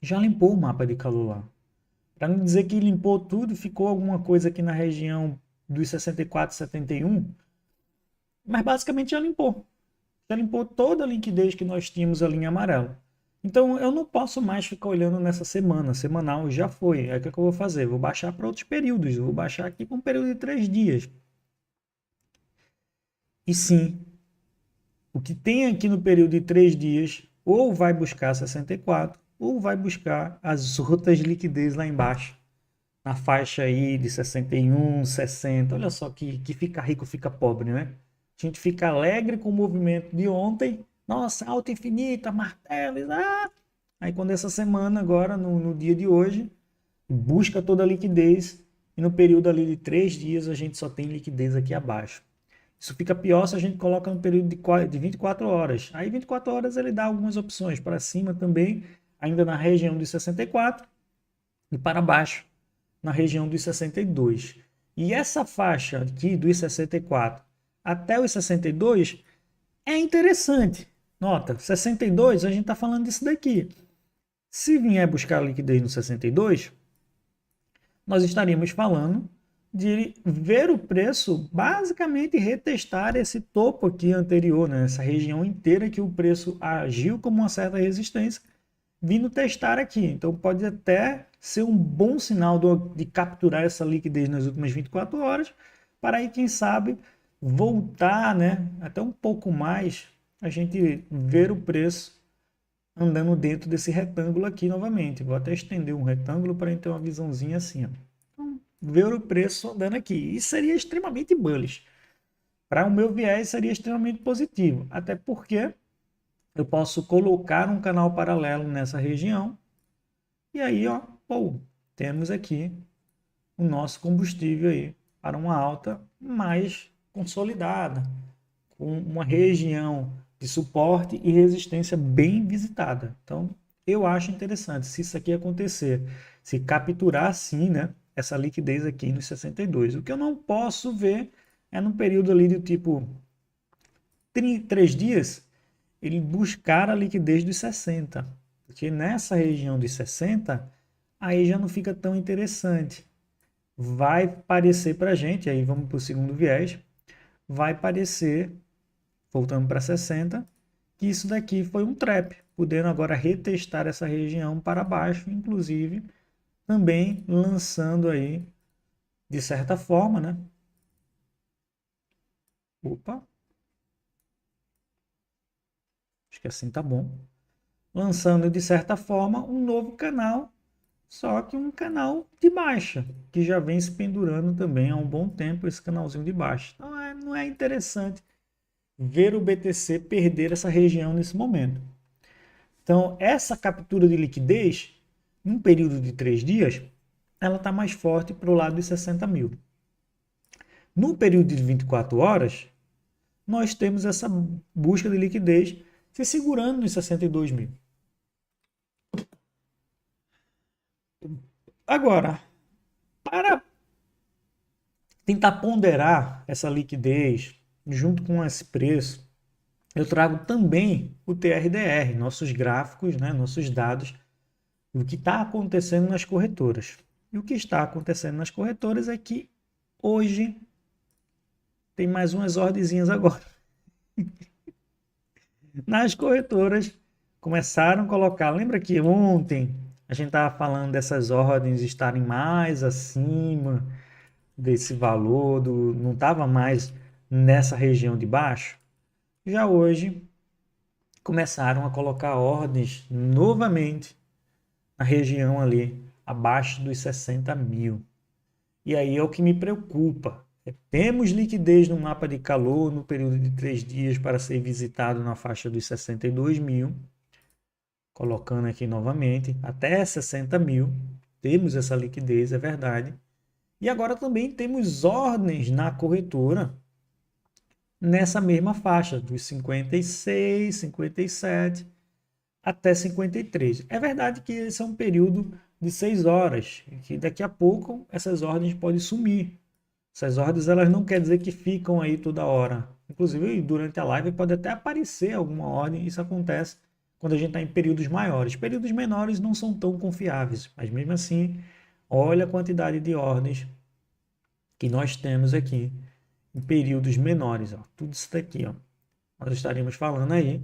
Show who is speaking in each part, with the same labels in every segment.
Speaker 1: já limpou o mapa de calor lá. Para não dizer que limpou tudo, ficou alguma coisa aqui na região dos 64, 71, mas basicamente já limpou. Já limpou toda a liquidez que nós tínhamos ali em amarelo. Então eu não posso mais ficar olhando nessa semana. Semanal já foi. Aí o que, é que eu vou fazer? Vou baixar para outros períodos. Eu vou baixar aqui para um período de 3 dias. E sim, o que tem aqui no período de 3 dias ou vai buscar 64 ou vai buscar as outras liquidez lá embaixo. Na faixa aí de 61, 60. Olha só que fica rico, fica pobre, né? A gente fica alegre com o movimento de ontem. Nossa, alta infinita, martelos. Ah! Aí quando essa semana, agora, no dia de hoje, busca toda a liquidez. E no período ali de 3 dias, a gente só tem liquidez aqui abaixo. Isso fica pior se a gente coloca no período de 24 horas. Aí 24 horas ele dá algumas opções para cima também, ainda na região dos 64 e para baixo na região dos 62. E essa faixa aqui dos 64 até os 62 é interessante. Nota, 62 a gente está falando disso daqui. Se vier buscar liquidez no 62, nós estaríamos falando de ver o preço basicamente retestar esse topo aqui anterior, né? Essa região inteira que o preço agiu como uma certa resistência, vindo testar aqui. Então pode até ser um bom sinal de capturar essa liquidez nas últimas 24 horas, para aí, quem sabe, voltar, né, até um pouco mais, a gente ver o preço andando dentro desse retângulo aqui novamente. Vou até estender um retângulo para ter uma visãozinha assim. Ó. Então, ver o preço andando aqui. Isso seria extremamente bullish. Para o meu viés, seria extremamente positivo. Até porque eu posso colocar um canal paralelo nessa região. E aí, ó, pô, temos aqui o nosso combustível aí para uma alta mais consolidada, com uma região de suporte e resistência bem visitada. Então, eu acho interessante se isso aqui acontecer, se capturar sim, né, essa liquidez aqui nos 62. O que eu não posso ver é num período ali do tipo 3 dias, ele buscar a liquidez dos 60. Porque nessa região dos 60, aí já não fica tão interessante. Vai parecer para a gente, aí vamos para o segundo viés, vai parecer, voltando para 60, que isso daqui foi um trap, podendo agora retestar essa região para baixo, inclusive também lançando aí, de certa forma, né? Opa, acho que assim tá bom. Lançando de certa forma um novo canal, só que um canal de baixa, que já vem se pendurando também há um bom tempo esse canalzinho de baixa. Então não é interessante ver o BTC perder essa região nesse momento. Então, essa captura de liquidez, num período de 3 dias, ela está mais forte para o lado de 60 mil. No período de 24 horas, nós temos essa busca de liquidez se segurando nos 62 mil. Agora, para tentar ponderar essa liquidez junto com esse preço, eu trago também o TRDR, nossos gráficos, né, nossos dados, do que está acontecendo nas corretoras. E o que está acontecendo nas corretoras é que hoje tem mais umas ordezinhas agora. Nas corretoras começaram a colocar, lembra que ontem a gente estava falando dessas ordens estarem mais acima desse valor, não estava mais nessa região de baixo? Já hoje começaram a colocar ordens novamente na região ali, abaixo dos 60 mil. E aí é o que me preocupa. Temos liquidez no mapa de calor no período de 3 dias para ser visitado na faixa dos 62 mil. Colocando aqui novamente, até 60 mil. Temos essa liquidez, é verdade. E agora também temos ordens na corretora nessa mesma faixa, dos 56, 57 até 53. É verdade que esse é um período de 6 horas, que daqui a pouco essas ordens podem sumir. Essas ordens elas não quer dizer que ficam aí toda hora. Inclusive, durante a live pode até aparecer alguma ordem, isso acontece quando a gente está em períodos maiores. Períodos menores não são tão confiáveis, mas mesmo assim, olha a quantidade de ordens que nós temos aqui em períodos menores. Ó. Tudo isso daqui. Ó. Nós estaremos falando aí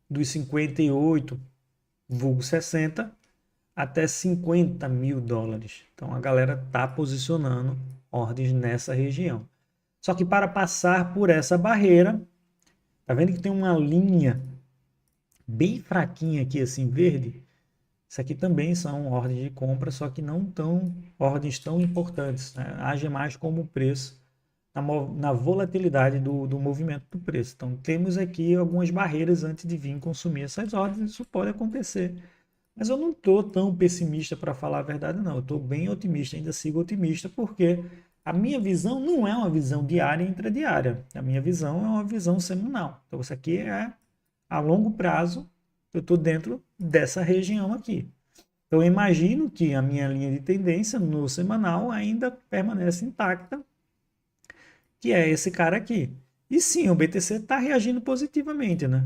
Speaker 1: dos 58, vulgo 60, até 50 mil dólares. Então a galera está posicionando ordens nessa região. Só que para passar por essa barreira, tá vendo que tem uma linha bem fraquinha aqui, assim, verde? Isso aqui também são ordens de compra, só que não tão ordens tão importantes. Né? Age mais como preço na volatilidade do movimento do preço. Então temos aqui algumas barreiras antes de vir consumir essas ordens. Isso pode acontecer. Mas eu não estou tão pessimista para falar a verdade, não. Eu estou bem otimista, ainda sigo otimista, porque a minha visão não é uma visão diária e intradiária. A minha visão é uma visão semanal. Então isso aqui é a longo prazo. Eu estou dentro dessa região aqui. Então, eu imagino que a minha linha de tendência no semanal ainda permanece intacta, que é esse cara aqui. E sim, o BTC está reagindo positivamente, né?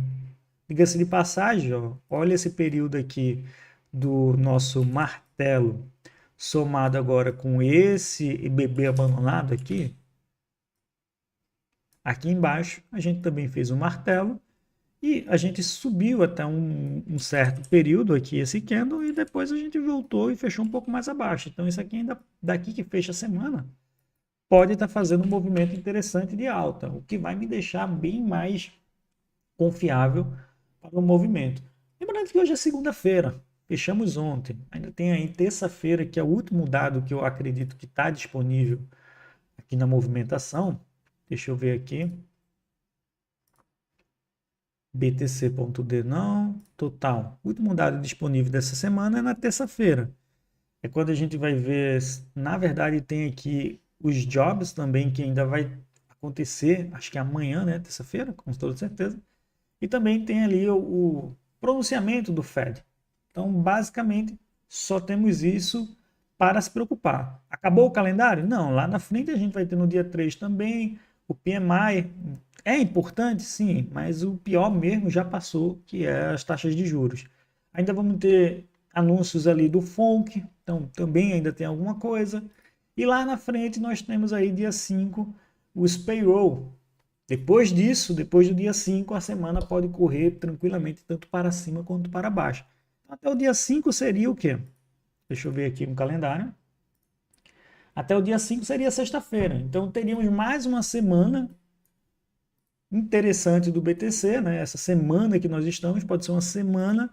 Speaker 1: Diga-se de passagem, ó, olha esse período aqui do nosso martelo, somado agora com esse bebê abandonado aqui. Aqui embaixo, a gente também fez um martelo. E a gente subiu até um certo período aqui, esse candle, e depois a gente voltou e fechou um pouco mais abaixo. Então isso aqui ainda, daqui que fecha a semana, pode estar fazendo um movimento interessante de alta, o que vai me deixar bem mais confiável para o movimento. Lembrando que hoje é segunda-feira, fechamos ontem. Ainda tem aí terça-feira, que é o último dado que eu acredito que está disponível aqui na movimentação. Deixa eu ver aqui. BTC.D não, total. O último dado disponível dessa semana é na terça-feira. É quando a gente vai ver, na verdade tem aqui os jobs também que ainda vai acontecer, acho que é amanhã, né, terça-feira, com toda certeza. E também tem ali o pronunciamento do Fed. Então, basicamente, só temos isso para se preocupar. Acabou o calendário? Não, lá na frente a gente vai ter no dia 3 também o PMI. É importante, sim, mas o pior mesmo já passou, que é as taxas de juros. Ainda vamos ter anúncios ali do FONC, então também ainda tem alguma coisa. E lá na frente nós temos aí dia 5 os payroll. Depois disso, depois do dia 5, a semana pode correr tranquilamente tanto para cima quanto para baixo. Até o dia 5 seria o quê? Deixa eu ver aqui no calendário. Até o dia 5 seria sexta-feira. Então teríamos mais uma semana interessante do BTC, né? Essa semana que nós estamos pode ser uma semana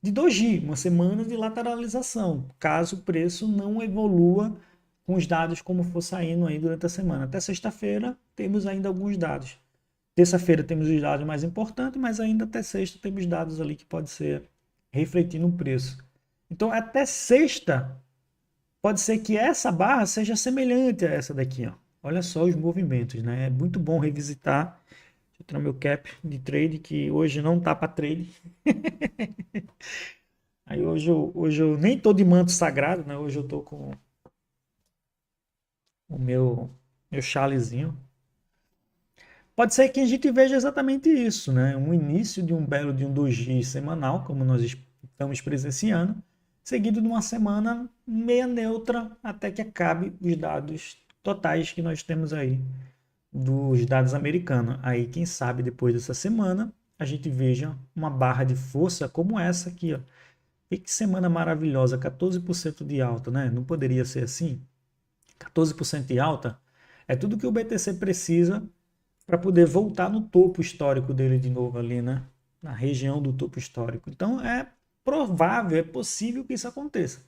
Speaker 1: de doji, uma semana de lateralização, caso o preço não evolua com os dados como for saindo aí durante a semana. Até sexta-feira temos ainda alguns dados. Terça-feira temos os dados mais importantes, mas ainda até sexta temos dados ali que pode ser refletindo o preço. Então até sexta pode ser que essa barra seja semelhante a essa daqui, ó. Olha só os movimentos, né? É muito bom revisitar. Deixa eu tirar meu cap de trade, que hoje não tá para trade. Aí hoje eu nem tô de manto sagrado, né? Hoje eu tô com o meu chalezinho. Pode ser que a gente veja exatamente isso, né? Um início de um belo de um doji semanal, como nós estamos presenciando, seguido de uma semana meia neutra até que acabe os dados totais que nós temos aí dos dados americanos. Aí, quem sabe, depois dessa semana, a gente veja uma barra de força como essa aqui, ó. E que semana maravilhosa, 14% de alta, né? Não poderia ser assim? 14% de alta é tudo que o BTC precisa para poder voltar no topo histórico dele de novo ali, né? Na região do topo histórico. Então, é provável, é possível que isso aconteça.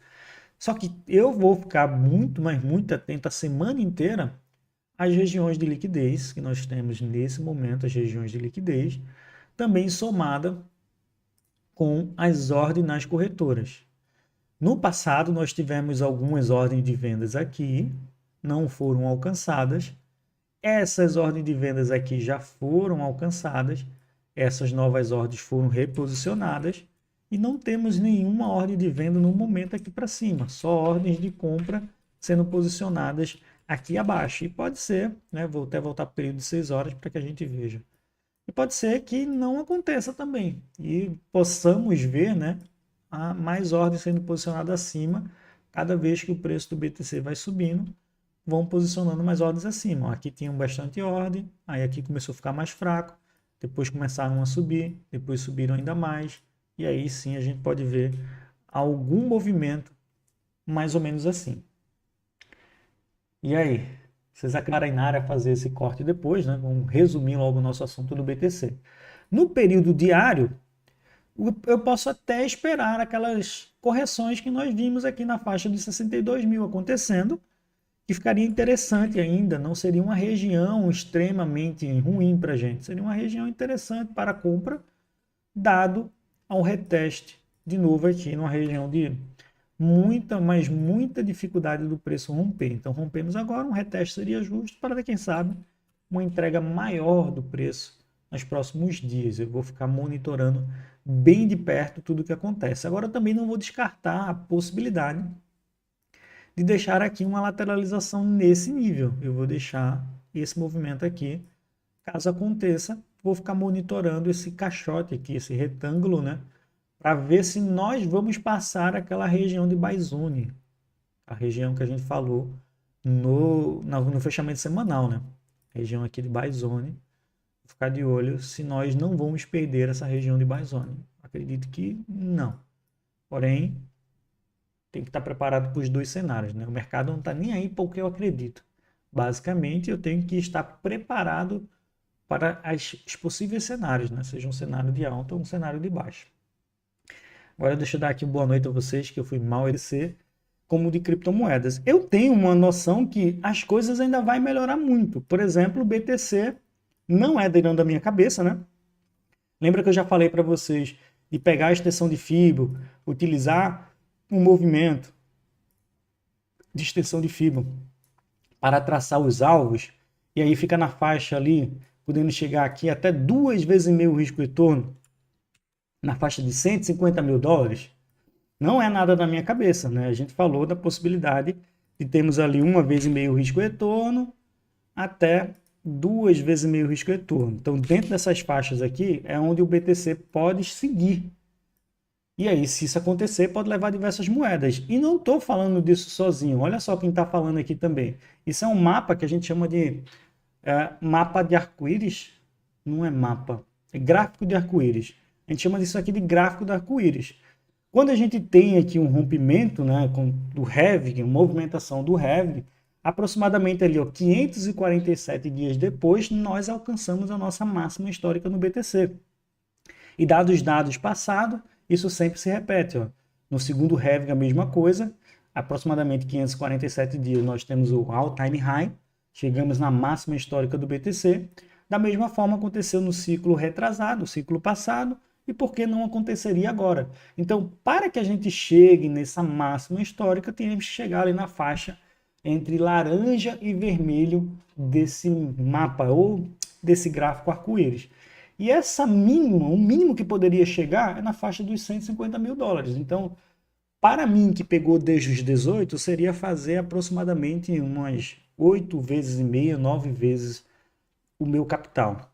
Speaker 1: Só que eu vou ficar muito, mas muito atento a semana inteira às regiões de liquidez que nós temos nesse momento, as regiões de liquidez, também somada com as ordens nas corretoras. No passado, nós tivemos algumas ordens de vendas aqui, não foram alcançadas. Essas ordens de vendas aqui já foram alcançadas, essas novas ordens foram reposicionadas e não temos nenhuma ordem de venda no momento aqui para cima, só ordens de compra sendo posicionadas aqui abaixo. E pode ser, né, vou até voltar para o período de 6 horas para que a gente veja. E pode ser que não aconteça também. E possamos ver, né, mais ordens sendo posicionadas acima. Cada vez que o preço do BTC vai subindo, vão posicionando mais ordens acima. Ó, aqui tinham bastante ordem, aí aqui começou a ficar mais fraco, depois começaram a subir, depois subiram ainda mais, e aí sim a gente pode ver algum movimento mais ou menos assim. E aí, vocês aclarem na área fazer esse corte depois, né? Vamos resumir logo o nosso assunto do BTC. No período diário, eu posso até esperar aquelas correções que nós vimos aqui na faixa de 62 mil acontecendo, que ficaria interessante ainda, não seria uma região extremamente ruim para a gente, seria uma região interessante para compra, dado ao reteste de novo aqui numa região de muita, mas muita dificuldade do preço romper. Então rompemos agora, um reteste seria justo para, quem sabe, uma entrega maior do preço nos próximos dias. Eu vou ficar monitorando bem de perto tudo o que acontece. Agora também não vou descartar a possibilidade de deixar aqui uma lateralização nesse nível. Eu vou deixar esse movimento aqui. Caso aconteça, vou ficar monitorando esse caixote aqui, esse retângulo, né? Para ver se nós vamos passar aquela região de buy zone, a região que a gente falou no fechamento semanal, né? Região aqui de buy zone. Vou ficar de olho se nós não vamos perder essa região de buy zone. Acredito que não. Porém, tem que estar preparado para os dois cenários, né? O mercado não está nem aí para o que eu acredito. Basicamente, eu tenho que estar preparado para os possíveis cenários, né? Seja um cenário de alta ou um cenário de baixa. Agora deixa eu dar aqui uma boa noite a vocês, que eu fui mal EDC, como de criptomoedas. Eu tenho uma noção que as coisas ainda vai melhorar muito. Por exemplo, o BTC não é dentro da minha cabeça, né? Lembra que eu já falei para vocês de pegar a extensão de Fibo, utilizar um movimento de extensão de Fibo para traçar os alvos, e aí fica na faixa ali, podendo chegar aqui até 2,5 vezes o risco retorno, na faixa de 150 mil dólares, não é nada da minha cabeça, né? A gente falou da possibilidade de termos ali 1,5 vezes o risco retorno até 2,5 vezes o risco retorno. Então, dentro dessas faixas aqui, é onde o BTC pode seguir. E aí, se isso acontecer, pode levar diversas moedas. E não estou falando disso sozinho. Olha só quem está falando aqui também. Isso é um mapa que a gente chama de mapa de arco-íris. Não é mapa, é gráfico de arco-íris. A gente chama disso aqui de gráfico de arco-íris. Quando a gente tem aqui um rompimento, né, do Having, uma movimentação do Having, aproximadamente ali, ó, 547 dias depois, nós alcançamos a nossa máxima histórica no BTC. E dados os dados passados, isso sempre se repete. Ó. No segundo Having, a mesma coisa. Aproximadamente 547 dias, nós temos o all-time high. Chegamos na máxima histórica do BTC. Da mesma forma, aconteceu no ciclo retrasado, o ciclo passado. E por que não aconteceria agora? Então, para que a gente chegue nessa máxima histórica, temos que chegar ali na faixa entre laranja e vermelho desse mapa, ou desse gráfico arco-íris. E essa mínima, o mínimo que poderia chegar é na faixa dos 150 mil dólares. Então, para mim, que pegou desde os 18, seria fazer aproximadamente umas 8,5 vezes, 9 vezes o meu capital.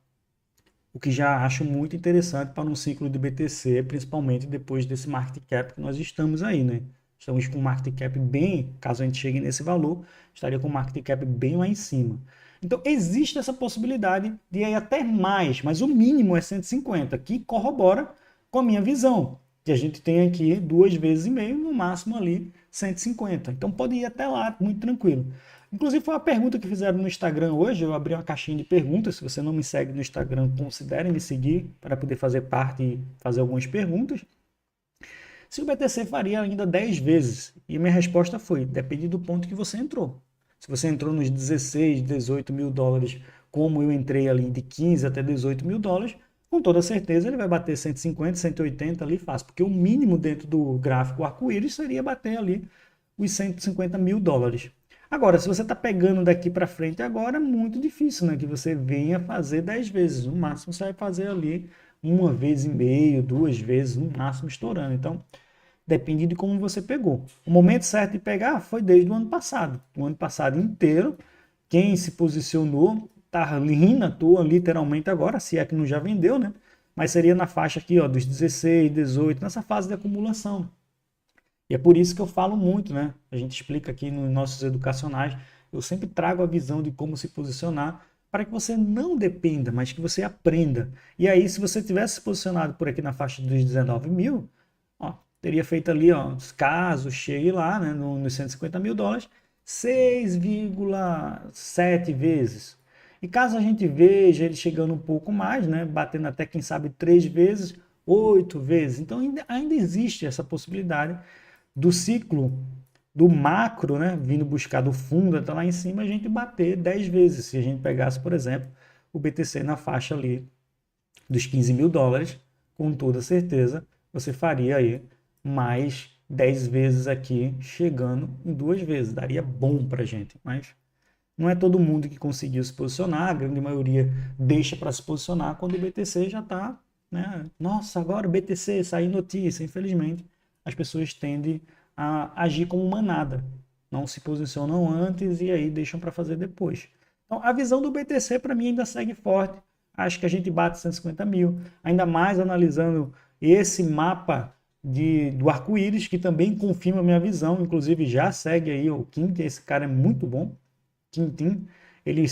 Speaker 1: O que já acho muito interessante para um ciclo de BTC, principalmente depois desse market cap que nós estamos aí, né? Estamos com um market cap bem, caso a gente chegue nesse valor, estaria com um market cap bem lá em cima. Então, existe essa possibilidade de ir até mais, mas o mínimo é 150, que corrobora com a minha visão, que a gente tem aqui 2,5 vezes, no máximo ali 150. Então, pode ir até lá, muito tranquilo. Inclusive, foi uma pergunta que fizeram no Instagram hoje, eu abri uma caixinha de perguntas, se você não me segue no Instagram, considere me seguir para poder fazer parte e fazer algumas perguntas. Se o BTC faria ainda 10 vezes, e minha resposta foi, depende do ponto que você entrou. Se você entrou nos 16, 18 mil dólares, como eu entrei ali de 15 até 18 mil dólares, com toda certeza ele vai bater 150, 180 ali fácil, porque o mínimo dentro do gráfico arco-íris seria bater ali os 150 mil dólares. Agora, se você está pegando daqui para frente agora, é muito difícil, né? Que você venha fazer 10 vezes. No máximo você vai fazer ali 1,5 vezes, 2 vezes, no máximo estourando. Então, depende de como você pegou. O momento certo de pegar foi desde o ano passado. O ano passado inteiro, quem se posicionou tá rindo à toa, literalmente agora, se é que não já vendeu, né? Mas seria na faixa aqui, ó, dos 16, 18, nessa fase de acumulação. E é por isso que eu falo muito, né? A gente explica aqui nos nossos educacionais, eu sempre trago a visão de como se posicionar para que você não dependa, mas que você aprenda. E aí, se você tivesse se posicionado por aqui na faixa dos 19 mil, ó, teria feito ali, ó, caso chegue lá, né, nos 150 mil dólares, 6,7 vezes. E caso a gente veja ele chegando um pouco mais, né, batendo até, quem sabe, 3 vezes, 8 vezes. Então, ainda existe essa possibilidade do ciclo do macro, né, vindo buscar do fundo até lá em cima, a gente bater 10 vezes. Se a gente pegasse, por exemplo, o BTC na faixa ali dos 15 mil dólares, com toda certeza, você faria aí mais 10 vezes aqui, chegando em 2 vezes. Daria bom para a gente, mas não é todo mundo que conseguiu se posicionar, a grande maioria deixa para se posicionar quando o BTC já está, né? Nossa, agora o BTC, saiu notícia. Infelizmente, as pessoas tendem a agir como manada, não se posicionam antes e aí deixam para fazer depois. Então, a visão do BTC para mim ainda segue forte. Acho que a gente bate 150 mil, ainda mais analisando esse mapa do arco-íris, que também confirma a minha visão, inclusive já segue aí o Kim, esse cara é muito bom. Quintim, ele